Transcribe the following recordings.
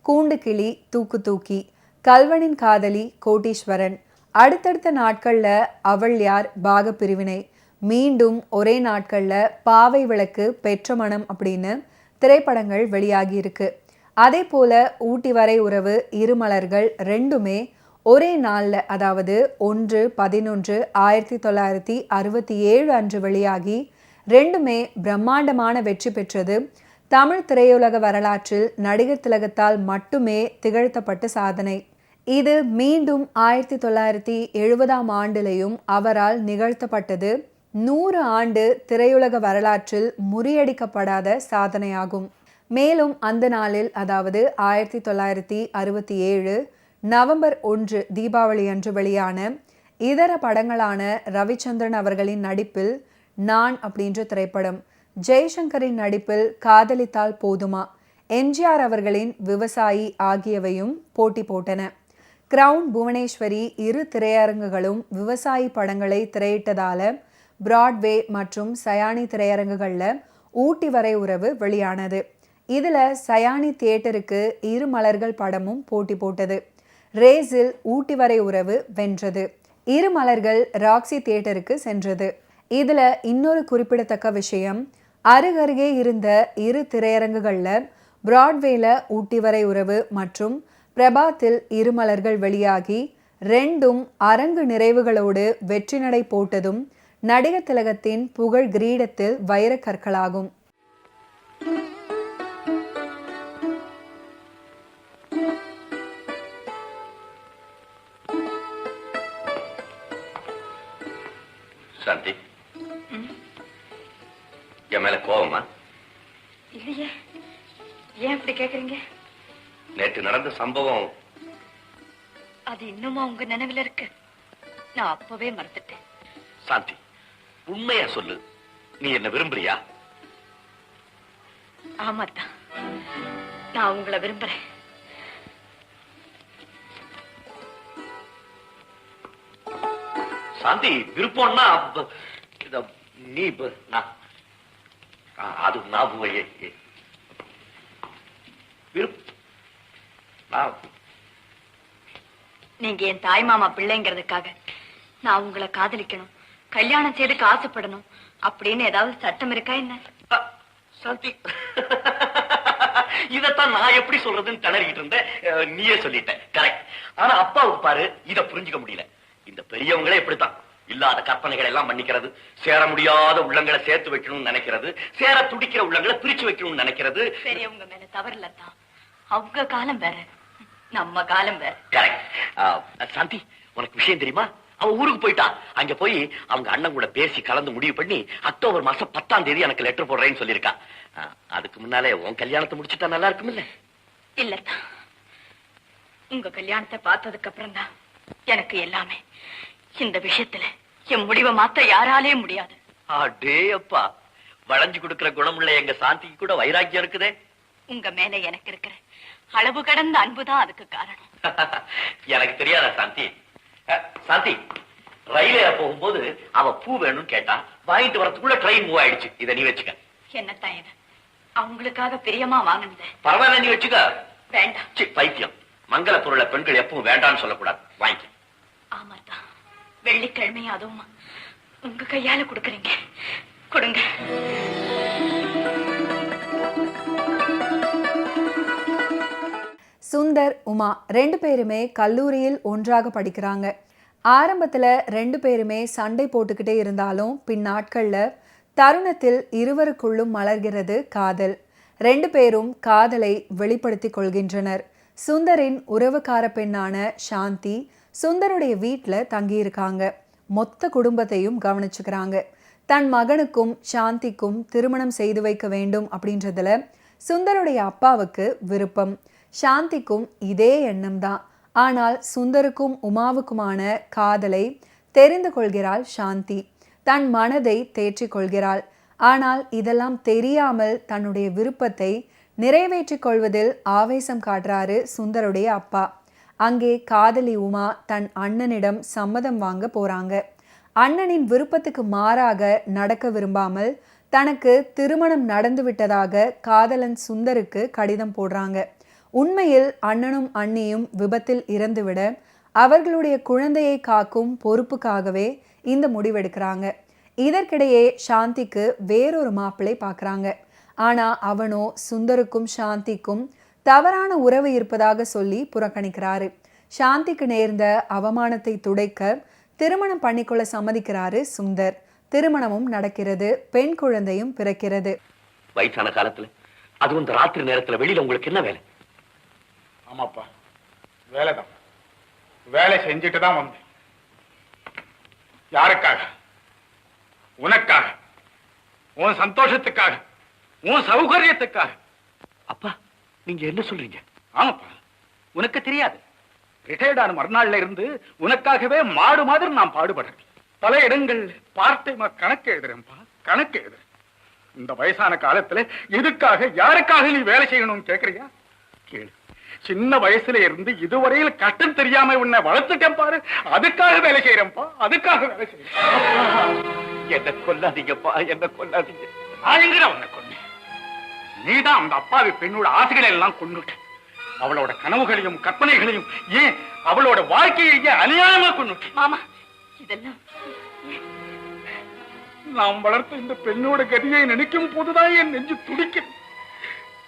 கூண்டுக்கிளி, தூக்கு தூக்கி, கல்வனின் காதலி, கோட்டீஸ்வரன், அடுத்தடுத்த நாட்கள்ல அவள் யார், பாகப்பிரிவினை, மீண்டும் ஒரே நாட்கள்ல பாவை விளக்கு, பெற்ற மனம் அப்படின்னு திரைப்படங்கள் வெளியாகி இருக்கு. அதே போல ஊட்டி வரை உறவு, இருமலர்கள் ரெண்டுமே ஒரே நாளில், அதாவது 1/11/1967 அன்று வெளியாகி ரெண்டுமே பிரம்மாண்டமான வெற்றி பெற்றது. தமிழ் திரையுலக வரலாற்றில் நடிகர் திலகத்தால் மட்டுமே திகழ்த்தப்பட்ட சாதனை. இது மீண்டும் 1970ஆம் ஆண்டிலையும் அவரால் நிகழ்த்தப்பட்டது. 100 ஆண்டு திரையுலக வரலாற்றில் முறியடிக்கப்படாத சாதனையாகும். மேலும் அந்த நாளில், அதாவது 1967 நவம்பர் 1 தீபாவளி அன்று வெளியான இதர படங்களான ரவிச்சந்திரன் அவர்களின் நடிப்பில் நான் அப்படின்ற திரைப்படம், ஜெய்சங்கரின் நடிப்பில் காதலித்தால் போதுமா, எம்ஜிஆர் அவர்களின் விவசாயி ஆகியவையும் போட்டி போட்டன. கிரவுன், புவனேஸ்வரி இரு திரையரங்குகளும் விவசாயி படங்களை திரையிட்டதால பிராட்வே மற்றும் சயானி திரையரங்குகளில் ஊட்டி வரை உறவு வெளியானது. இதுல சயானி தியேட்டருக்கு இரு மலர்கள் படமும் போட்டி போட்டது. ரேஸில் ஊட்டி வரை உறவு வென்றது. இரு மலர்கள் ராக்ஸி தியேட்டருக்கு சென்றது. இதுல இன்னொரு குறிப்பிடத்தக்க விஷயம், அருகருகே இருந்த இரு திரையரங்குகள்ல பிராட்வேல ஊட்டி வரை உறவு மற்றும் பிரபாத்தில் இருமலர்கள் வெளியாகி ரெண்டும் அரங்கு நிறைவுகளோடு வெற்றி நடை போட்டதும் நடிகர் திலகத்தின் புகழ் கிரீடத்தில் வைரக்கற்களாகும். சாந்தி, என் மேல கோவமா? இல்லையே, ஏன் இப்படி கேக்குறீங்க? நேற்று நடந்த சம்பவம் அது இன்னுமா உங்க நினைவுல இருக்கு? நான் அப்பவே மறந்துட்டேன். சாந்தி, உண்மையா சொல்லு, நீ என்ன விரும்புறியா? ஆமாத்தான், நான் உங்களை விரும்புறேன். சாந்தி, விருப்பம்னா நீ அது நீங்க என் தாய் மாமா பிள்ளைங்கிறதுக்காக நான் உங்களை காதலிக்கணும், கல்யாணம் செய்துக்கு ஆசைப்படணும் அப்படின்னு ஏதாவது சட்டம் இருக்கா என்ன? சாந்தி, இதத்தான் நான் எப்படி சொல்றதுன்னு திணறிக்கிட்டு இருந்தேன். நீயே சொல்லிட்ட, கரெக்ட். ஆனா அப்பாவுக்கு பாரு, இத புரிஞ்சுக்க முடியல. இந்த பெரியவங்களே இப்படித்தான், இல்லாத கற்பனைகள் எல்லாம் மன்னிக்கிறது, சேர முடியாத உள்ளங்களை சேர்த்து வைக்கணும்னு நினைக்கிறது, சேர துடிக்கிற உள்ளங்களை பிரிச்சு வைக்கணும்னு நினைக்கிறது. பெரியவங்க மேல தவறு இல்லத்தான், அவங்க காலம் வேற, நம்ம காலம் வேற. கரெக்ட். சாந்தி, உனக்கு விஷயம் தெரியுமா? அவ ஊருக்கு போயிட்டா. அங்க போய் அவங்க அண்ணன் கூட பேசி கலந்து முடிவு பண்ணி அக்டோபர் மாசம் 10ஆம் தேதி எனக்கு லெட்டர் போடுறேன்னு சொல்லியிருக்கா. அதுக்கு முன்னாலே உன் கல்யாணத்தை முடிச்சுட்டா நல்லா இருக்கும் இல்ல? இல்லத்தான், உங்க கல்யாணத்தை பார்த்ததுக்கு அப்புறம் தான் எனக்கு எல்லாமே. இந்த விஷயத்துல என் முடிவை மாத்த யாராலே முடியாது. அடே அப்பா, வளைஞ்சு கொடுக்கிற குணமுள்ள எங்க சாந்திக்கு கூட வைராக்கியம் இருக்குதே. உங்க மேல எனக்கு இருக்கிற அளவு கடந்த அன்புதான் அதுக்கு காரணம். எனக்கு தெரியாதா சாந்தி? சாந்தி, ரயில போகும்போது அவ பூ வேணும்னு கேட்டா, வாங்கிட்டு வரதுக்குள்ள ட்ரெயின் மூவ் ஆயிடுச்சு. இத நீ வச்சுக்க. என்னத்தான் இது, அவங்களுக்காக பிரியமா வாங்கினது. பரவாயில்ல, நீ வச்சுக்க. வேண்டாம். பைத்தியம், மங்கள பொருளை பெண்கள் எப்பவும் வேண்டாம்னு சொல்லக்கூடாது. வாங்கிக்க. ஆமாத்தான், வெள்ளிக்கிழமை அதுவும் உங்க கையால கொடுக்குறீங்க, கொடுங்க. சுந்தர், உமா ரெண்டு பேருமே கல்லூரியில் ஒன்றாக படிக்கிறாங்க. ஆரம்பத்துல ரெண்டு பேருமே சண்டை போட்டுக்கிட்டே இருந்தாலும் பின்னாட்கள்ல தருணத்தில் இருவருக்குள்ளும் மலர்கிறது காதல். ரெண்டு பேரும் காதலை வெளிப்படுத்தி கொள்கின்றனர். சுந்தரின் உறவுக்கார பெண்ணான சாந்தி சுந்தருடைய வீட்டில் தங்கியிருக்காங்க. மொத்த குடும்பத்தையும் கவனிச்சுக்கிறாங்க. தன் மகனுக்கும் சாந்திக்கும் திருமணம் செய்து வைக்க வேண்டும் அப்படின்றதுல சுந்தருடைய அப்பாவுக்கு விருப்பம். சாந்திக்கும் இதே எண்ணம் தான். ஆனால் சுந்தருக்கும் உமாவுக்குமான காதலை தெரிந்து கொள்கிறாள் சாந்தி. தன் மனதை தேற்றிக் கொள்கிறாள். ஆனால் இதெல்லாம் தெரியாமல் தன்னுடைய விருப்பத்தை நிறைவேற்றிக் கொள்வதில் ஆவேசம் காட்டுறாரு சுந்தருடைய அப்பா. அங்கே காதலி உமா தன் அண்ணனிடம் சம்மதம் வாங்க போறாங்க. அண்ணனின் விருப்பத்துக்கு மாறாக நடக்க விரும்பாமல் தனக்கு திருமணம் நடந்து விட்டதாக காதலன் சுந்தருக்கு கடிதம் போடுறாங்க. உண்மையில் அண்ணனும் அண்ணியும் விபத்தில் இறந்துவிட அவர்களுடைய குழந்தையை காக்கும் பொறுப்புக்காகவே இந்த முடிவெடுக்கிறாங்க. இதற்கிடையே சாந்திக்கு வேறொரு மாப்பிள்ளை பார்க்குறாங்க. ஆனால் அவனோ சுந்தருக்கும் சாந்திக்கும் தவறான உறவு இருப்பதாக சொல்லி புறக்கணிக்கிறாரு. சாந்திக்கு நேர்ந்த அவமானத்தை துடைக்க திருமணம் பண்ணிக்கொள்ள சம்மதிக்கிறாரு சுந்தர். திருமணமும் நடக்கிறது, பெண் குழந்தையும் பிறக்கிறது. வயசான காலத்துல அது இந்த ராத்திரி நேரத்துல வெளியில உங்களுக்கு என்ன வேலை? ஆமாப்பா, வேலைதான். வேலை செஞ்சுட்டு தான் வந்தேன். யாருக்காக? உனக்காக, உன் சந்தோஷத்துக்காக, உன் சௌகரியத்துக்காக. அப்பா, நீங்க என்ன சொல்றீங்க? ஆமாப்பா, உனக்கு தெரியாது. ரிட்டையர்ட் ஆன மறுநாள்ல இருந்து உனக்காகவே மாடு மாதிரி நான் பாடுபடுறேன். பல இடங்கள் பார்ட் டைமா கணக்கு எழுதுறேன்ப்பா, கணக்கு எழுதுறேன். இந்த வயசான காலத்துல எதுக்காக, யாருக்காக நீ வேலை செய்யணும்னு கேக்குறியா? கேளு. சின்ன வயசுல இருந்து இதுவரையில் கஷ்டம் தெரியாம உன்னை வளர்த்துட்டேன் பாரு, அதுக்காக வேலை செய்யறேன்ப்பா, அதுக்காக வேலை செய்யறேன். என்ன கொல்லாதீங்கப்பா, என்ன கொல்லாதீங்க. நான் எங்கடா உன்னை கொன்னேன்? நீதான் அந்த அப்பாவி பெண்ணோட ஆசைகளை எல்லாம் கொண்டுட்ட. அவளோட கனவுகளையும் கற்பனைகளையும், ஏன் அவளோட வாழ்க்கையை அநியாயமா கொண்டுட்ட. மாமா, இதெல்லாம் நாம் வளர்த்த இந்த பெண்ணோட கதியை நினைக்கும் போதுதான் என் நெஞ்சு துடிக்கும்.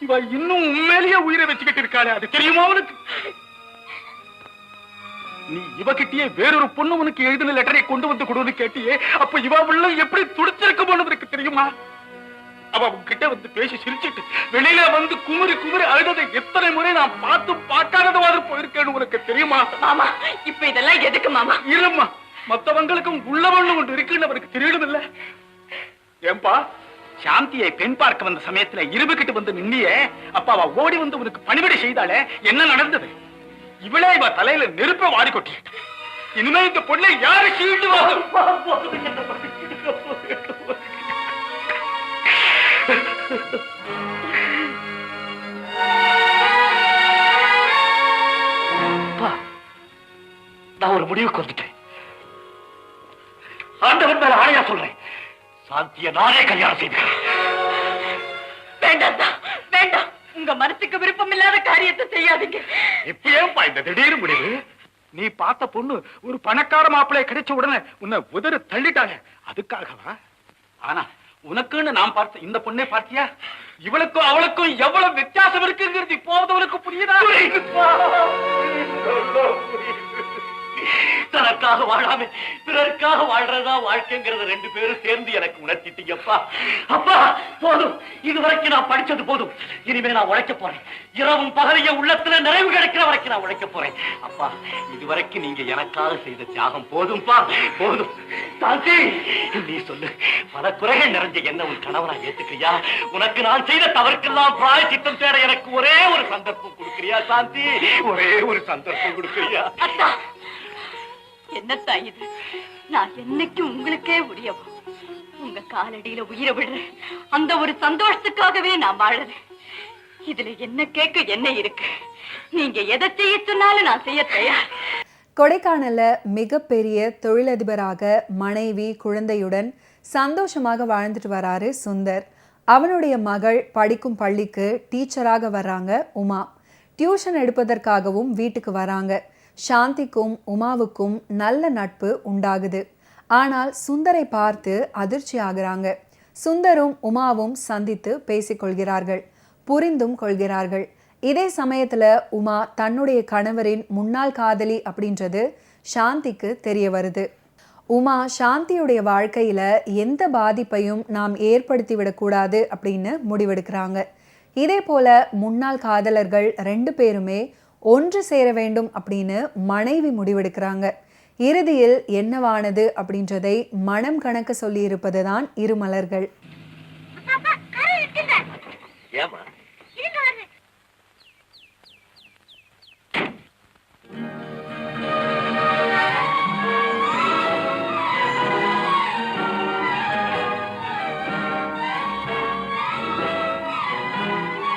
இவ இன்னும் உண்மையிலேயே உயிரை வச்சுக்கிட்டு இருக்காளே, அது தெரியுமா உனக்கு? நீ இவகிட்டயே வேறொரு பொண்ணு உனக்கு எழுதின லெட்டரை கொண்டு வந்து கொடுன்னு கேட்டியே, அப்ப இவ உள்ள எப்படி துடிச்சிருக்க போனதுக்கு தெரியுமா? அவ உன்கிட்ட வந்து பேசி சிரிச்சிட்டு வெளியில வந்து குமுறி குமுறி அழுததை எத்தனை முறை நான் பார்த்து பார்க்காத மாதிரி போயிருக்கேன்னு உனக்கு தெரியுமா? மாமா, இப்ப இதெல்லாம் எதுக்கு மாமா? இல்லம்மா, மத்தவங்களுக்கும் உள்ளவண்ணு ஒன்று இருக்குன்னு அவருக்கு தெரியணும் இல்ல. ஏன்பா, சாந்தியை பெண் பார்க்க வந்த சமயத்துல இருபுகிட்டு வந்து நின்னியே, அப்ப அவ ஓடி வந்து உனக்கு பணிவிடை செய்தாலே, என்ன நடந்தது? இவளே இவ தலையில நெருப்ப வாரி கொட்டிட்ட. இனிமே இந்த பொண்ணை யாரு சீழ்டுவா? நான் ஒரு முடிவுக்கு வந்துட்டேன். ஆண்டவன் மேல ஆணையா சொல்றேன், சாந்திய நானே கல்யாணம் செய்வேன். வேண்டாம், வேண்டாம். உங்க மனசுக்கு விருப்பம் இல்லாத காரியத்தை செய்யாதீங்க. இப்ப ஏன்பா இந்த திடீர் முடிவு? நீ பார்த்த பொண்ணு ஒரு பணக்கார மாப்பிள்ளை கிடைச்ச உடனே உன்னை உதறு தள்ளிட்டாங்க, அதுக்காகவா? ஆனா உனக்குன்னு நான் பார்த்த இந்த பொண்ணை பார்த்தியா? இவளுக்கும் அவளுக்கும் எவ்வளவு வித்தியாசம் இருக்குங்கிறது இப்போது அவளுக்கு புரியுதா? தனக்காக வாழாம பிறருக்காக வாழ்றதா வாழ்க்கைங்கிறத ரெண்டு பேரும் சேர்ந்து எனக்கு உணர்த்திட்டீங்கப்பா. அப்பா, போதும். இதுவரைக்கும் நான் படிச்சது போதும். இனிமே நான் உழைக்க போறேன். இரவும் பகலைய உள்ளத்துல நிறைவு கிடைக்கிற வரைக்கும் நான் உழைக்க போறேன். அப்பா, இதுவரைக்கும் நீங்க எனக்காக செய்த தியாகம் போதும்பா, போதும். சாந்தி, நீ சொல்லு, பல குறைகள் நிறைஞ்ச என்ன உன் கணவனா ஏத்துக்கிறியா? உனக்கு நான் செய்த தவறுக்கெல்லாம் பிராயச்சித்தம் தேட எனக்கு ஒரே ஒரு சந்தர்ப்பம் கொடுக்கிறியா சாந்தி? ஒரே ஒரு சந்தர்ப்பம் கொடுக்கிறியா? என்னத்தா இது? நான் என்னைக்கு உங்களுக்கே உரியவா? உங்க காலடியில உயிரை விடுறேன். அந்த ஒரு சந்தோஷத்துக்காகவே நான் வாழறேன். இதுல என்ன கேட்க என்ன இருக்கு? நீங்க எதை செய்ய சொன்னாலும் நான் செய்ய தயார். கொடைக்கானல்ல மிகப்பெரிய தொழிலதிபராக மனைவி குழந்தையுடன் சந்தோஷமாக வாழ்ந்துட்டு வராரு சுந்தர். அவனுடைய மகள் படிக்கும் பள்ளிக்கு டீச்சராக வர்றாங்க உமா. டியூஷன் எடுப்பதற்காகவும் வீட்டுக்கு வராங்க. சாந்திக்கும் உமாவுக்கும் நல்ல நட்பு உண்டாகுது. ஆனால் சுந்தரை பார்த்து அதிர்ச்சி ஆகுறாங்க. சுந்தரும் உமாவும் சந்தித்து பேசிக்கொள்கிறார்கள், புரிந்தும் கொள்கிறார்கள். இதே சமயத்துல உமா தன்னுடைய கணவரின் முன்னாள் காதலி அப்படின்றது சாந்திக்கு தெரிய வருது. உமா சாந்தியுடைய வாழ்க்கையில எந்த பாதிப்பையும் நாம் ஏற்படுத்தி விடக்கூடாது அப்படின்னு முடிவெடுக்கிறாங்க. இதே போல முன்னாள் காதலர்கள் 2 பேருமே ஒன்று சேர வேண்டும் அப்படின்னு மனைவி முடிவெடுக்கிறாங்க. இறுதியில் என்னவானது அப்படின்றதை மனம் கணக்க சொல்லி இருப்பதுதான் இருமலர்கள்.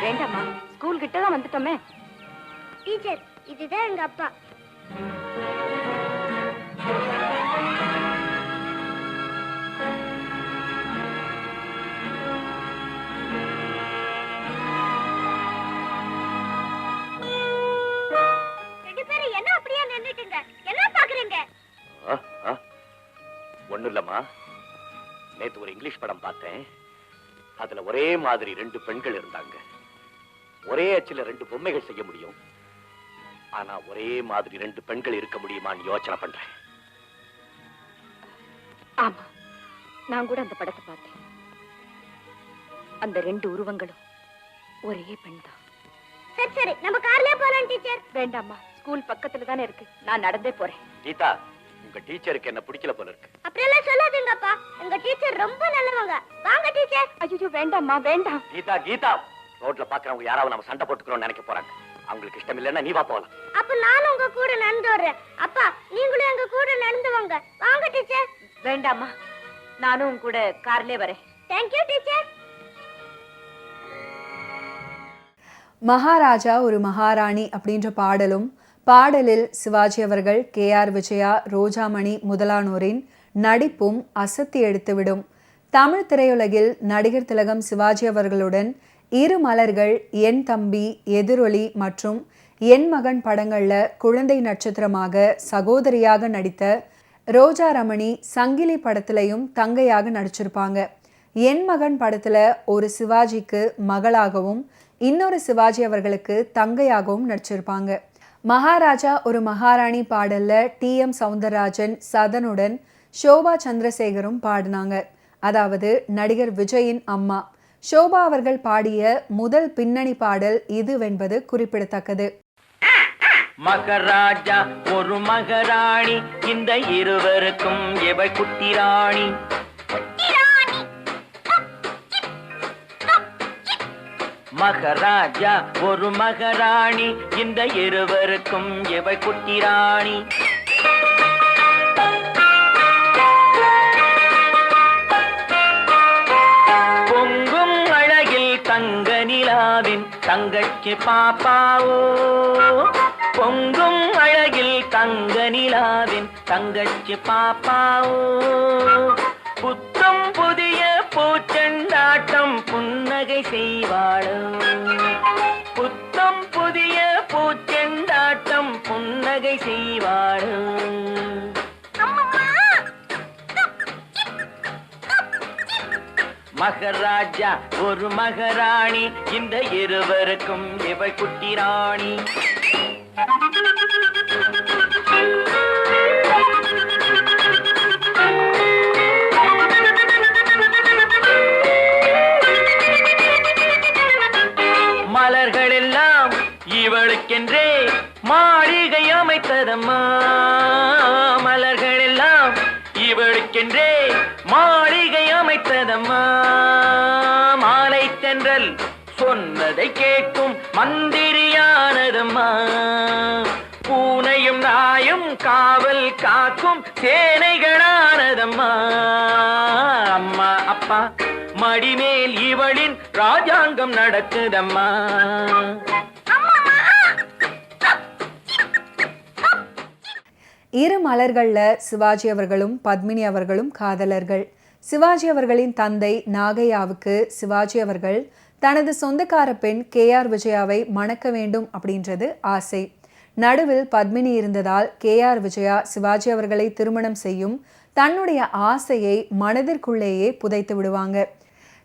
வேண்டாமா, ஸ்கூல் கிட்டதான் வந்துட்டோமே. டீச்சர், இதுதான் எங்க அப்பா. நேத்து ஒரு இங்கிலீஷ் படம் பார்த்தேன். அதுல ஒரே மாதிரி 2 பெண்கள் இருந்தாங்க. ஒரே அச்சில 2 பொம்மைகள் செய்ய முடியும். ஆனா ஒரே மாதிரி 2 பெண்கள் இருக்க முடியுமான்னு யோசனை பண்றேன். ஆமா, நான் கூட அந்த படத்தை பார்த்தேன். அந்த 2 உருவங்களும் ஒரே பெண் தான். சரி சரி, நம்ம கார்லயே போலாம் டீச்சர். வேண்டாம்மா, ஸ்கூல் பக்கத்துல தானே இருக்கு, நான் நடந்தே போறேன். கீதா, உங்க டீச்சருக்கு என்ன பிடிக்கல போல இருக்கு. அப்படியெல்லாம் சொல்லாதீங்கப்பா, எங்க டீச்சர் ரொம்ப நல்லவங்க. வாங்க டீச்சர். ஐயோ வேண்டாம்மா, வேண்டாம். கீதா கீதா, ரோட்ல பாக்குறவங்க யாராவது நம்ம சண்டை போட்டுக்கிறோம்னு நினைக்க போறாங்க. அவங்களுக்கு இஷ்டம் இல்லைன்னா நீ வா போகலாம். அப்ப நானும் உங்க கூட நடந்து வரேன். அப்பா, நீங்களும் எங்க கூட நடந்து வாங்க. வாங்க டீச்சர். வேண்டாம்மா, நானும் உன் கூட கார்லயே வரேன். Thank you teacher. மகாராஜா ஒரு மகாராணி அப்படின்ற பாடலில் சிவாஜி அவர்கள், KR விஜயா, ரோஜாமணி முதலானோரின் நடிப்பும் அசத்தி எடுத்துவிடும். தமிழ் திரையுலகில் நடிகர் திலகம் சிவாஜி அவர்களுடன் 2 மலர்கள், என் தம்பி, எதிரொலி மற்றும் என் மகன் படங்கள்ல குழந்தை நட்சத்திரமாக சகோதரியாக நடித்த ரோஜா ரமணி சங்கிலி படத்திலையும் தங்கையாக நடிச்சிருப்பாங்க. என் மகன் படத்துல ஒரு சிவாஜிக்கு மகளாகவும் இன்னொரு சிவாஜி அவர்களுக்கு தங்கையாகவும் நடிச்சிருப்பாங்க. மகாராஜா ஒரு மகாராணி பாடல்ல TM சௌந்தரராஜன், சதனுடன் ஷோபா சந்திரசேகரும் பாடினாங்க. அதாவது நடிகர் விஜயின் அம்மா. ஷோபா அவர்கள் பாடிய முதல் பின்னணி பாடல் இதுவென்பது குறிப்பிடத்தக்கது. மகாராஜா ஒரு மகாராணி, இந்த இருவருக்கும் எவள் குட்டி ராணி. மகாராஜா ஒரு மகாராணி, இந்த இருவருக்கும் எவள் குட்டி ராணி. பொங்கும் அழகில் தங்க நிலாவின் தங்கச்சி பாப்பாவோ. பொங்கும் அழகில் தங்க நிலாவின் தங்கச்சி பாப்பாவோ. புத்தம் புதிய பூச்செண்டாட்டம் புன்னகை செய்வாளோ. புத்தம் புதிய பூச்செண்டாட்டம் புன்னகை செய்வாளோ. மகாராஜா ஒரு மகாராணி, இந்த இருவருக்கும் இவள் குட்டி ராணி. மலர்கள் எல்லாம் இவளுக்கென்றே மாளிகை அமைத்ததம்மா. மலர்கள் எல்லாம் இவளுக்கென்றே மாளிகை அமைத்ததம்மா. மாலை தென்றல் சொன்னதை கேட்கும் மந்திரியானதம்மா. பூனையும் நாயும் காவல் காக்கும் சேனைகளானதம்மா. அம்மா அப்பா மடிமேல் இவளின் ராஜாங்கம் நடக்குதம்மா. இரு மலர்கள்ல சிவாஜி அவர்களும் பத்மினி அவர்களும் காதலர்கள். சிவாஜி அவர்களின் தந்தை நாகையாவுக்கு சிவாஜி அவர்கள் தனது சொந்தக்கார பெண் KR விஜயாவை மணக்க வேண்டும் அப்படின்றது ஆசை. நடுவில் பத்மினி இருந்ததால் KR விஜயா சிவாஜி அவர்களை திருமணம் செய்யும் தன்னுடைய ஆசையை மனதிற்குள்ளேயே புதைத்து விடுவாங்க.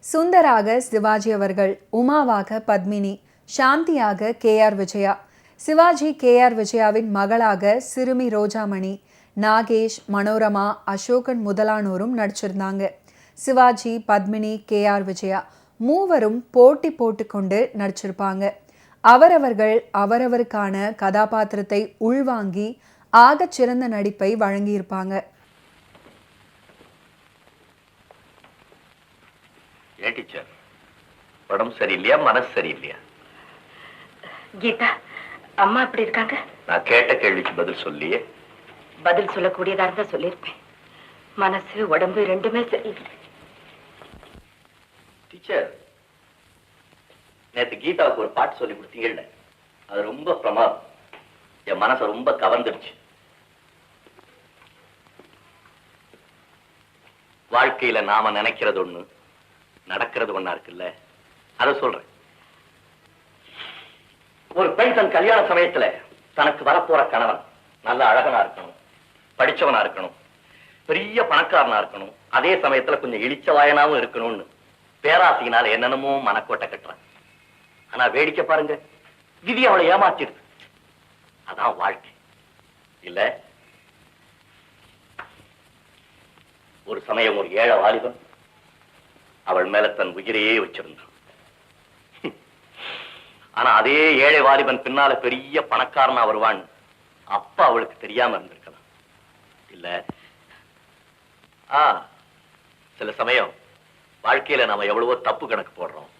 சுந்தராக சிவாஜி அவர்கள், உமாவாக பத்மினி, சாந்தியாக KR விஜயா. சிவாஜி KR விஜயாவின் மகளாக சிறுமி ரோஜாமணி, நாகேஷ், மனோரமா, அசோகன் முதலானோரும் நடிச்சிருந்தாங்க. சிவாஜி, பத்மினி, KR விஜயா மூவரும் போட்டி போட்டுக்கொண்டு நடிச்சிருப்பாங்க. அவரவர்கள் அவரவருக்கான கதாபாத்திரத்தை உள்வாங்கி ஆகச் சிறந்த நடிப்பை வழங்கியிருப்பாங்க. ஏன் டீச்சர், உடம்பு சரியில்லையா, மனசு சரியில்லையா? கீதா, அம்மா எப்படி இருக்காங்க? நான் கேட்ட கேள்விக்கு பதில் சொல்லியே. பதில் சொல்லக்கூடியதா இருந்தா சொல்லியிருப்பேன். மனசு உடம்பு ரெண்டுமே சரியில்லை. டீச்சர், நேத்து கீதாவுக்கு ஒரு பாட்டு சொல்லி கொடுத்தீங்கல்ல, அது ரொம்ப பிரமாதம். என் மனசை ரொம்ப கவர்ந்துருச்சு. வாழ்க்கையில நாம நினைக்கிறது ஒண்ணு, நடக்கிறது ஒண்ணா இருக்குல்ல, அத சொல்றேன். ஒரு பெண் தன் கல்யாண சமயத்துல தனக்கு வரப்போற கணவன் நல்ல அழகனா இருக்கணும், படிச்சவனா இருக்கணும், பெரிய பணக்காரனா இருக்கணும், அதே சமயத்துல கொஞ்சம் இழிச்ச வாயனாவும் இருக்கணும்னு பேராசையினால என்னென்னமோ மனக்கோட்டை கட்டுறான். ஆனா வேடிக்கை பாருங்க, விதி அவளை ஏமாத்திடுது. அதான் வாழ்க்கை இல்ல. ஒரு சமயம் ஒரு ஏழை வாலிபன் அவள் மேல தன் உயிரையே வச்சிருந்தான். ஆனா அதே ஏழை வாலிபன் பின்னால பெரிய பணக்காரனா வருவான் அப்ப அவளுக்கு தெரியாம இருந்திருக்கலாம் இல்ல. சில சமயம் வாழ்க்கையில நாம எவ்வளவோ தப்பு கணக்கு போடுறோம்,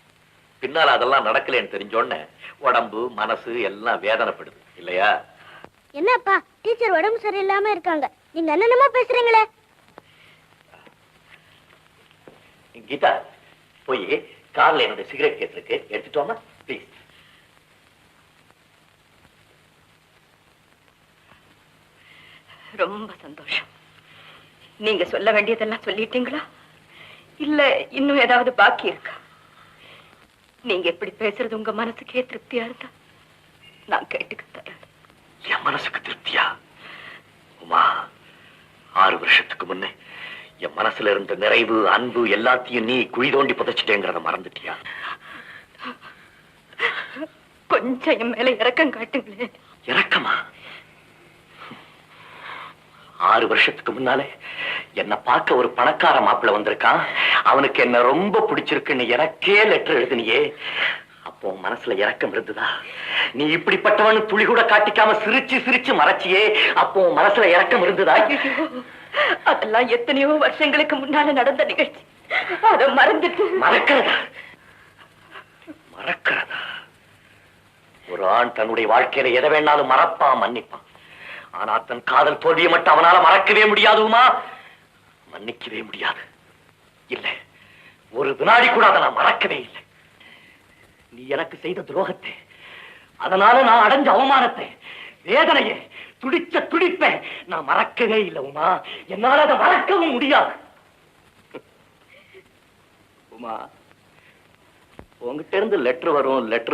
பின்னால அதெல்லாம் நடக்கலன்னு தெரிஞ்சோடனே உடம்பு மனசு எல்லாம் வேதனைப்படுது இல்லையா? என்னப்பா டீச்சர் உடம்பு சரியில்லாம இருக்காங்க, நீங்க என்னென்னமோ பேசுறீங்களே. கீதா, போய் கார்ல என்னோட சிகரெட் கேஸ் இருக்கு, எடுத்துட்டு வாமா ப்ளீஸ். ரொம்ப சந்தோஷம். நீங்க சொல்ல வேண்டியதெல்லாம் சொல்லிட்டீங்களா, இல்ல இன்னும் ஏதாவது பாக்கி இருக்கா? நீங்க எப்படி பேசுறது உங்க மனசுக்கே திருப்தியா இருந்தா நான் கேட்டுக்க தரேன். என் மனசுக்கு திருப்தியா? உமா, 6 வருஷத்துக்கு முன்னே என் மனசுல இருந்த நிறைவு அன்பு எல்லாத்தையும் நீ குழி தோண்டி புதைச்சிட்டேங்கிறத மறந்துட்டியா? கொஞ்சம் என் மேல இரக்கம் காட்டுங்களே. இரக்கமா? 6 வருஷத்துக்கு முன்னாலே என்ன பார்க்க ஒரு பணக்கார மாப்பிள்ள வந்திருக்கான், அவனுக்கு என்ன ரொம்ப பிடிச்சிருக்குன்னு எனக்கே லெட்டர் எழுதினியே. அப்போ மனசுல இரக்கம் இருந்ததா? நீ இப்படிப்பட்டவனு துளி கூட காட்டிக்காம சிரிச்சு சிரிச்சு மறைச்சியே, அப்போ மனசுல இரக்கம் இருந்ததா? அதெல்லாம் எத்தனையோ வருஷங்களுக்கு முன்னால நடந்த நிகழ்ச்சி, அதை மறந்துட்டு. மறக்கிறதா? மறக்கிறதா? ஒரு ஆண் தன்னுடைய வாழ்க்கையில எதை வேணாலும் மறப்பான், மன்னிப்பான். ஆனா தன் காதல் தோல்வியை மட்டும் அவனால மறக்கவே முடியாதுமா, மன்னிக்கவே முடியாது. இல்ல, ஒரு வினாடி கூட அதை நான் மறக்கவே இல்லை. நீ எனக்கு செய்த துரோகத்தை, அதனால நான் அடைஞ்ச அவமானத்தை, வேதனையை, துடிச்ச துடிப்பை நான் மறக்கவே இல்லை உமா. என்னால அதை மறக்கவும் முடியாது. உமா, உங்ககிட்ட இருந்து லெட்டர்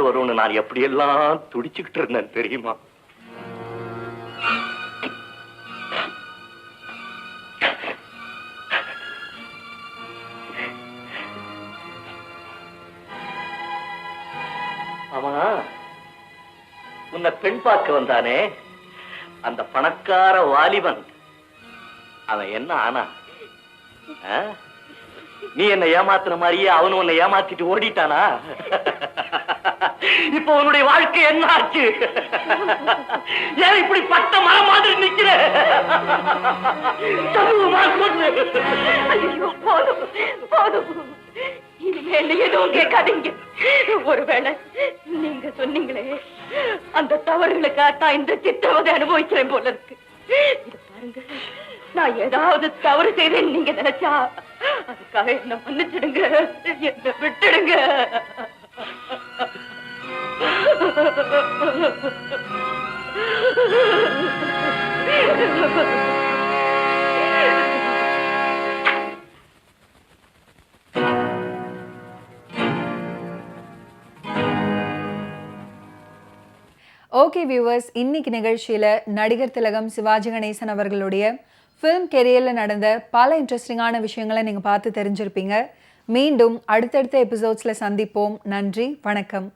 வரும்னு நான் எப்படியெல்லாம் துடிச்சுக்கிட்டு இருந்தேன் தெரியுமா? ஆமா, உன்னை பெண் பார்க்க வந்தானே அந்த பணக்கார வாலிபன், அவன் என்ன ஆனா? நீ என்ன ஏமாத்துற மாதிரியே அவனும் உன்னை ஏமாத்திட்டு ஓடிட்டானா? இப்ப உன்னுடைய வாழ்க்கை என்ன ஆச்சு? ஏன் இப்படி பட்ட மரம் மாதிரி நிக்கிற? போதும் போதும், இனிமேல் எதுவும் கேட்காதீங்க. ஒருவேளை நீங்க சொன்னீங்களே அந்த தவறுகளுக்காக இந்த சித்திரவதை அனுபவிக்கிறேன் போல இருக்கு. இத பாருங்க, நான் ஏதாவது தவறு செய்தேன்னு நீங்க நினைச்சா அதுக்காக என்ன மன்னிச்சிடுங்க, என்ன விட்டுடுங்க. ஓகே வியூவர்ஸ், இன்னைக்கு நிகழ்ச்சியில நடிகர் திலகம் சிவாஜி கணேசன் அவர்களுடைய ஃபிலிம் கெரியர்ல நடந்த பல இன்ட்ரெஸ்டிங்கான விஷயங்களை நீங்க பார்த்து தெரிஞ்சிருப்பீங்க. மீண்டும் அடுத்தடுத்த எபிசோட்ஸ்ல சந்திப்போம். நன்றி, வணக்கம்.